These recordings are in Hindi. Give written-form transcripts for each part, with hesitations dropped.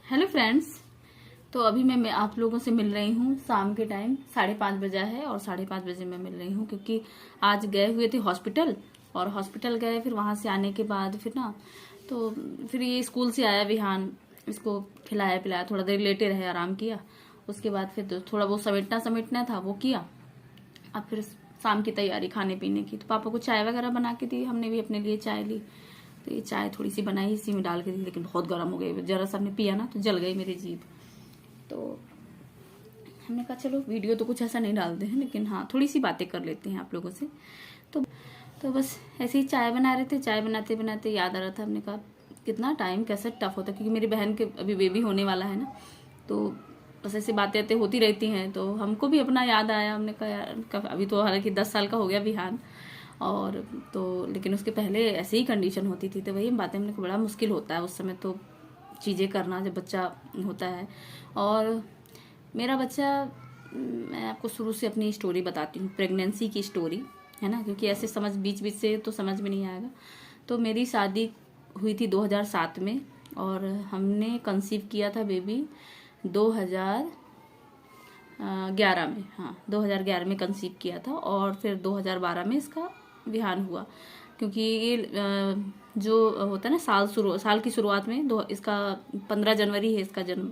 Hello friends. तो अभी मैं आप लोगों से मिल रही हूँ शाम के टाइम 5:30 बजा है और 5:30 बजे मैं मिल रही हूँ क्योंकि आज गए हुए थे हॉस्पिटल और हॉस्पिटल गए, फिर वहां से आने के बाद तो फिर ये स्कूल से आया विहान, इसको खिलाया पिलाया, थोड़ा देर लेटे रहे, आराम किया। उसके बाद फिर तो थोड़ा वो समेटना था वो किया। अब फिर शाम की तैयारी खाने पीने की, तो पापा को चाय वगैरह बना के दी, हमने भी अपने लिए चाय ली। तो ये चाय थोड़ी सी बनाई, इसी में डाल के दी, लेकिन बहुत गर्म हो गई, जरा सा हमने पिया ना तो जल गई मेरी जीभ। तो हमने कहा चलो वीडियो तो कुछ ऐसा नहीं डालते हैं, लेकिन हाँ थोड़ी सी बातें कर लेते हैं आप लोगों से। तो बस ऐसे ही चाय बना रहे थे, चाय बनाते बनाते याद आ रहा था, हमने कहा कितना टाइम कैसे टफ होता है, क्योंकि मेरी बहन के अभी बेबी होने वाला है ना, तो बस ऐसी बातें होती रहती हैं। तो हमको भी अपना याद आया, हमने कहा यार अभी तो हालांकि 10 साल का हो गया विहान, और तो लेकिन उसके पहले ऐसी ही कंडीशन होती थी। तो वही बातें हमने को बड़ा मुश्किल होता है उस समय तो चीज़ें करना जब बच्चा होता है। और मेरा बच्चा, मैं आपको शुरू से अपनी स्टोरी बताती हूँ, प्रेगनेंसी की स्टोरी है ना, क्योंकि ऐसे समझ बीच बीच से तो समझ में नहीं आएगा। तो मेरी शादी हुई थी 2007 में और हमने कंसीव किया था बेबी 2011 में। हाँ 2011 में कंसीव किया था और फिर 2012 में इसका विहान हुआ। क्योंकि ये जो होता है ना साल की शुरुआत में इसका 15 जनवरी है इसका जन्म,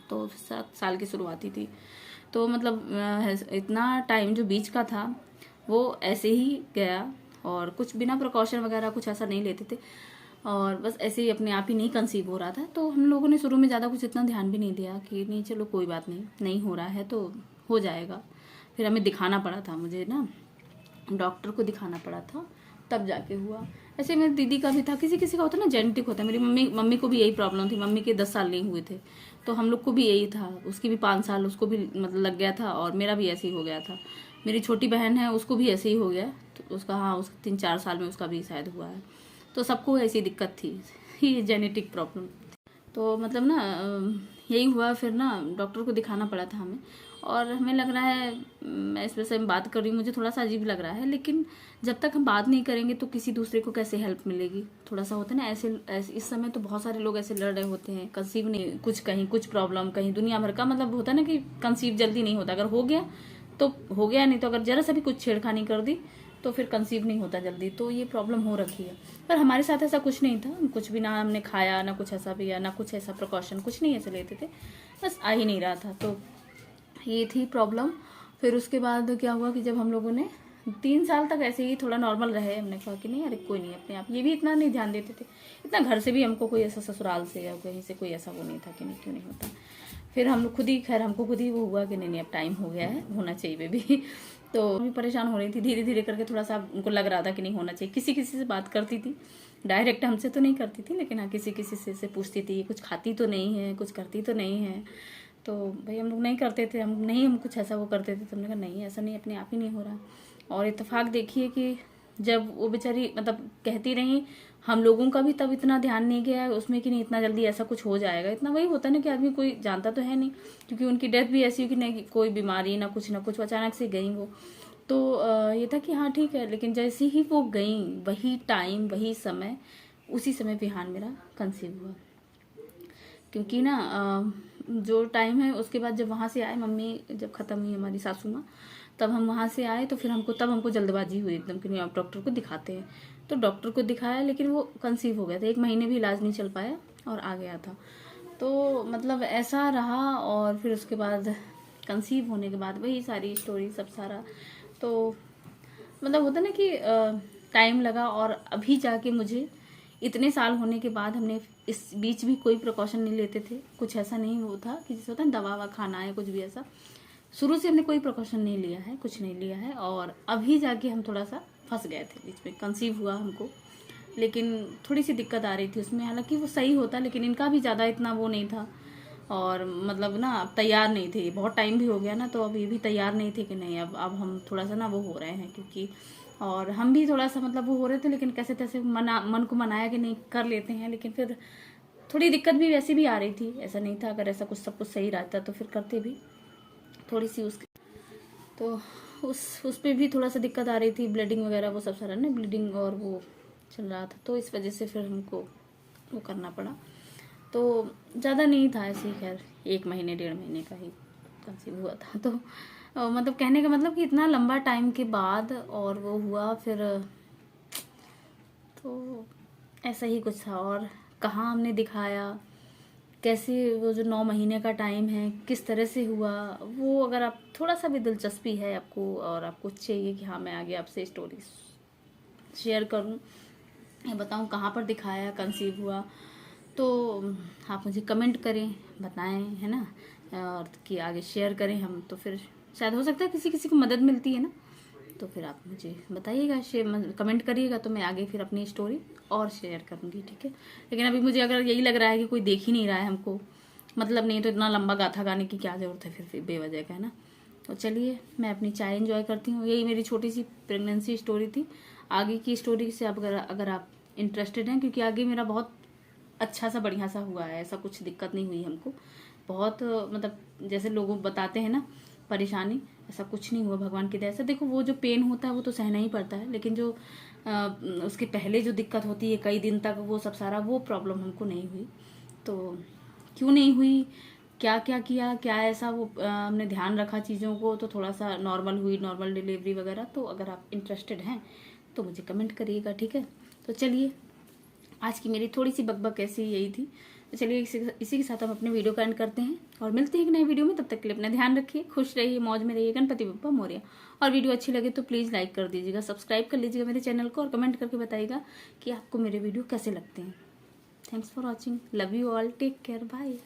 तो 7 साल की शुरुआती थी। तो मतलब इतना टाइम जो बीच का था वो ऐसे ही गया, और कुछ बिना प्रिकॉशन वगैरह कुछ ऐसा नहीं लेते थे, और बस ऐसे ही अपने आप ही नहीं कंसीव हो रहा था। तो हम लोगों ने शुरू में ज़्यादा कुछ इतना ध्यान भी नहीं दिया कि नहीं चलो कोई बात नहीं हो रहा है तो हो जाएगा। फिर हमें दिखाना पड़ा था, मुझे ना डॉक्टर को दिखाना पड़ा था, तब जाके हुआ। ऐसे मेरी दीदी का भी था, किसी किसी का होता है ना, जेनेटिक होता है। मेरी मम्मी को भी यही प्रॉब्लम थी, मम्मी के 10 साल नहीं हुए थे, तो हम लोग को भी यही था। उसकी भी 5 साल उसको भी मतलब लग गया था, और मेरा भी ऐसे ही हो गया था। मेरी छोटी बहन है उसको भी ऐसे ही हो गया, तो उसका हाँ उस 3-4 साल में उसका भी शायद हुआ है। तो सबको ऐसी दिक्कत थी, ये जेनेटिक प्रॉब्लम। तो मतलब ना यही हुआ, फिर ना डॉक्टर को दिखाना पड़ा था हमें। और हमें लग रहा है, मैं इस विषय में बात कर रही हूँ, मुझे थोड़ा सा अजीब लग रहा है, लेकिन जब तक हम बात नहीं करेंगे तो किसी दूसरे को कैसे हेल्प मिलेगी। थोड़ा सा होता है ना ऐसे इस समय तो बहुत सारे लोग ऐसे लड़ रहे होते हैं, कंसीव नहीं, कुछ कहीं कुछ प्रॉब्लम, कहीं दुनिया भर का, मतलब होता है ना कि कंसीव जल्दी नहीं होता, अगर हो गया तो हो गया, नहीं तो अगर जरा सा भी कुछ छेड़खानी कर दी तो फिर कंसीव नहीं होता जल्दी। तो ये प्रॉब्लम हो रखी है, पर हमारे साथ ऐसा कुछ नहीं था, कुछ भी ना हमने खाया, ना कुछ ऐसा पिया, ना कुछ ऐसा प्रिकॉशन, कुछ नहीं ऐसे लेते थे, बस आ ही नहीं रहा था। तो ये थी प्रॉब्लम। फिर उसके बाद क्या हुआ कि जब हम लोगों ने 3 साल तक ऐसे ही थोड़ा नॉर्मल रहे, हमने कहा कि नहीं अरे कोई नहीं, अपने आप, ये भी इतना नहीं ध्यान देते थे, इतना घर से भी हमको कोई ऐसा ससुराल से या कहीं से कोई ऐसा वो नहीं था कि नहीं क्यों नहीं होता। फिर हम लोग खुद ही, खैर हमको खुद ही वो हुआ कि नहीं अब टाइम हो गया है, होना चाहिए बेबी। तो भी परेशान हो रही थी, धीरे धीरे करके थोड़ा सा उनको लग रहा था कि नहीं होना चाहिए। किसी किसी से बात करती थी, डायरेक्ट हमसे तो नहीं करती थी, लेकिन हाँ किसी किसी से पूछती थी, कुछ खाती तो नहीं है, कुछ करती तो नहीं है। तो भाई हम लोग नहीं करते थे, हम कुछ ऐसा वो करते थे, तो हमने कहा नहीं ऐसा नहीं, अपने आप ही नहीं हो रहा। और इत्तेफाक देखिए कि जब वो बेचारी मतलब कहती रही, हम लोगों का भी तब इतना ध्यान नहीं गया उसमें कि नहीं इतना जल्दी ऐसा कुछ हो जाएगा। इतना वही होता है ना कि आदमी कोई जानता तो है नहीं, क्योंकि उनकी डेथ भी ऐसी हुई कि नहीं कोई बीमारी ना कुछ अचानक से गई वो। तो ये था कि हाँ ठीक है, लेकिन जैसे ही वो गई वही टाइम वही समय, उसी समय विहान मेरा कंसीव हुआ। क्योंकि ना जो टाइम है उसके बाद जब वहाँ से आए, मम्मी जब ख़त्म हुई हमारी सासू माँ, तब हम वहाँ से आए, तो फिर हमको जल्दबाजी हुई एकदम कि नहीं आप डॉक्टर को दिखाते हैं। तो डॉक्टर को दिखाया, लेकिन वो कंसीव हो गया था, 1 महीने भी इलाज नहीं चल पाया और आ गया था। तो मतलब ऐसा रहा। और फिर उसके बाद कंसीव होने के बाद वही सारी स्टोरी सब सारा, तो मतलब होता ना कि टाइम लगा। और अभी जाके मुझे इतने साल होने के बाद, हमने इस बीच भी कोई प्रिकॉशन नहीं लेते थे, कुछ ऐसा नहीं वो था कि जैसे होता है दवा वा खाना है कुछ भी ऐसा, शुरू से हमने कोई प्रिकॉशन नहीं लिया है, कुछ नहीं लिया है। और अभी जाके हम थोड़ा सा फंस गए थे बीच में, कंसीव हुआ हमको, लेकिन थोड़ी सी दिक्कत आ रही थी उसमें, हालांकि वो सही होता, लेकिन इनका भी ज़्यादा इतना वो नहीं था। और मतलब ना अब तैयार नहीं थे, बहुत टाइम भी हो गया ना, तो अभी भी तैयार नहीं थे कि नहीं अब हम थोड़ा सा ना वो हो रहे हैं, क्योंकि और हम भी थोड़ा सा मतलब वो हो रहे थे, लेकिन कैसे तैसे मन को मनाया कि नहीं कर लेते हैं। लेकिन फिर थोड़ी दिक्कत भी वैसी भी आ रही थी, ऐसा नहीं था, अगर ऐसा कुछ सब कुछ सही रहता तो फिर करते भी थोड़ी सी उसकी। तो उस पर भी थोड़ा सा दिक्कत आ रही थी, ब्लीडिंग वगैरह वो सब सारा ना, ब्लीडिंग और वो चल रहा था, तो इस वजह से फिर हमको वो करना पड़ा। तो ज़्यादा नहीं था, ऐसे ही खैर 1 महीने 1.5 महीने का ही कंसीव हुआ था। तो मतलब कहने का मतलब कि इतना लंबा टाइम के बाद और वो हुआ फिर, तो ऐसा ही कुछ था। और कहाँ हमने दिखाया, कैसे वो जो 9 महीने का टाइम है किस तरह से हुआ, वो अगर आप थोड़ा सा भी दिलचस्पी है आपको और आपको चाहिए कि हाँ मैं आगे आपसे स्टोरी शेयर करूं या बताऊं कहाँ पर दिखाया कंसीव हुआ, तो आप मुझे कमेंट करें, बताएं, है ना, और कि आगे शेयर करें हम, तो फिर शायद हो सकता है किसी किसी को मदद मिलती है ना। तो फिर आप मुझे बताइएगा, शेयर कमेंट करिएगा, तो मैं आगे फिर अपनी स्टोरी और शेयर करूँगी, ठीक है। लेकिन अभी मुझे अगर यही लग रहा है कि कोई देख ही नहीं रहा है, हमको मतलब नहीं, तो इतना लंबा गाथा गाने की क्या ज़रूरत है फिर बेवजह का, है ना। तो चलिए मैं अपनी चाय एंजॉय करती हूँ। यही मेरी छोटी सी प्रेगनेंसी स्टोरी थी। आगे की स्टोरी से आप अगर आप इंटरेस्टेड हैं, क्योंकि आगे मेरा बहुत अच्छा सा बढ़िया सा हुआ है, ऐसा कुछ दिक्कत नहीं हुई हमको। बहुत मतलब जैसे लोग बताते हैं ना परेशानी, ऐसा कुछ नहीं हुआ भगवान की दया से। देखो वो जो पेन होता है वो तो सहना ही पड़ता है, लेकिन जो उसके पहले जो दिक्कत होती है कई दिन तक, वो सब सारा वो प्रॉब्लम हमको नहीं हुई। तो क्यों नहीं हुई, क्या क्या किया, क्या ऐसा वो हमने ध्यान रखा चीज़ों को, तो थोड़ा सा नॉर्मल हुई, नॉर्मल डिलीवरी वगैरह। तो अगर आप इंटरेस्टेड हैं तो मुझे कमेंट करिएगा, ठीक है। तो चलिए आज की मेरी थोड़ी सी बकबक ऐसी यही थी। तो चलिए इसी के साथ हम अपने वीडियो का एंड करते हैं और मिलते हैं एक नए वीडियो में। तब तक के लिए अपना ध्यान रखिए, खुश रहिए, मौज में रहिए। गणपति बप्पा मोरया। और वीडियो अच्छी लगे तो प्लीज़ लाइक कर दीजिएगा, सब्सक्राइब कर लीजिएगा मेरे चैनल को, और कमेंट करके बताइएगा कि आपको मेरे वीडियो कैसे लगते हैं। Thanks for watching, love you all, take care, bye.